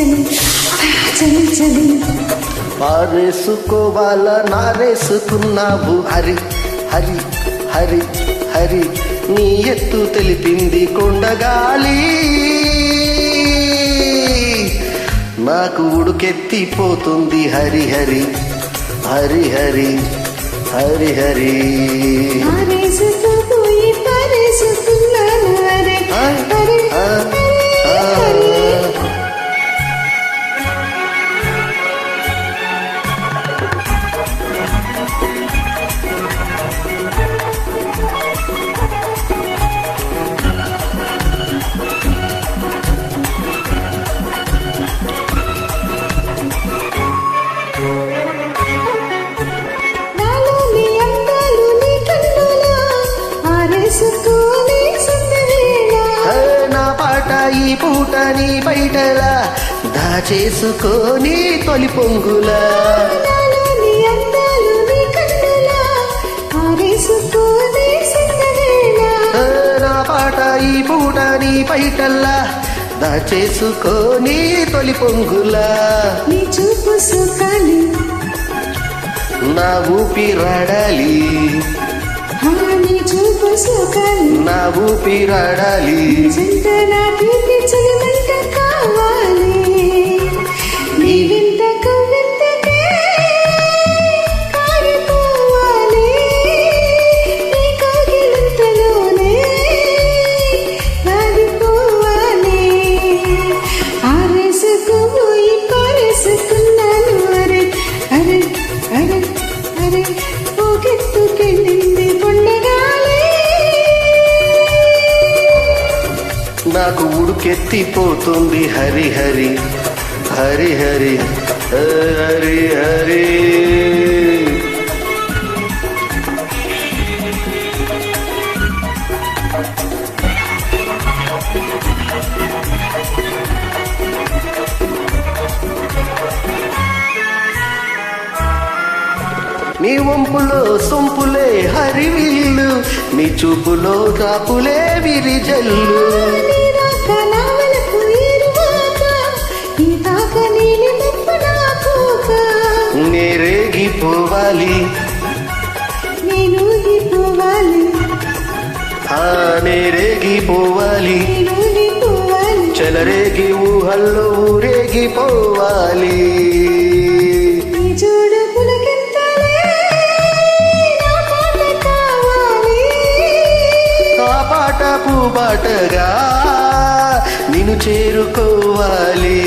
చలి చలి చలి పారేసుకోవాలా నారేసుకున్నావు హరి హరి హరి హరి నీ ఎత్తు తెలిపింది కొండగాలి నాకు ఉడుకెత్తిపోతుంది హరి హరి హరి హరి హరి హరి పారేసుకుపోయి పారేసుకున్నాను హరి హరి హరి ఈ పూట నీ బయటలా దాచేసుకొని తొలి పొంగులా నా పాట ఈ పూట నీ బయటల్లా దాచేసుకొని తొలి పొంగులా నీ చూపు సుఖాలి నా ఊపిరాడాలి నీ చూపు సుఖాలి నా ఊపిరాడాలి చలిమంట కావాలి నీ వింత కవ్వింతకే కారిపోవాలి నీ కౌగిలింతలోనే ఆగిపోవాలి ఆరేసుకుపోయి పారేసుకున్నాను అరే అరే అరే అరే పోగెత్తుకెళ్ళింది పొండగాలి నాకు ఉడుకెత్తిపోతుంది హరి హరి హరి హరి హరి హరి నీ వంపులో సొంపులే హరివిల్లు నీ చూపులో కాపులే విరిజల్లు నేరేగిపోవాలి నేరేగిపోవాలి చెలరేగి ఊహల్లో ఊరేగిపోవాలి ఆ పాట పూబాటగా నిన్ను చేరుకోవాలి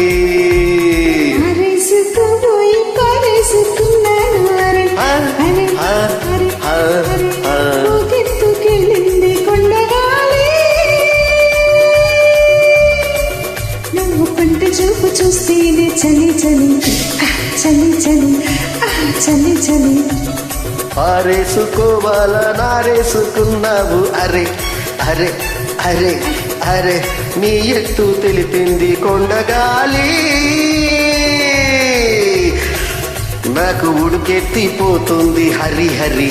నువ్వు పంట చూపు చూస్తేనే చలి చలి చలి చలి చలి చలి పారేసుకోవాలా నారేసుకున్నావు అరే అరే అరే అరే నీ ఎత్తు తెలిపింది కొండగాలి నాకు ఉడుకెత్తిపోతుంది హరి హరి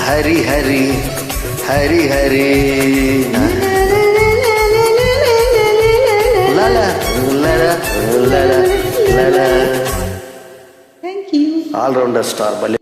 హరి హరి హరి హరి లలా లలా లలా లలా థ్యాంక్ యూ ఆల్రౌండర్ స్టార్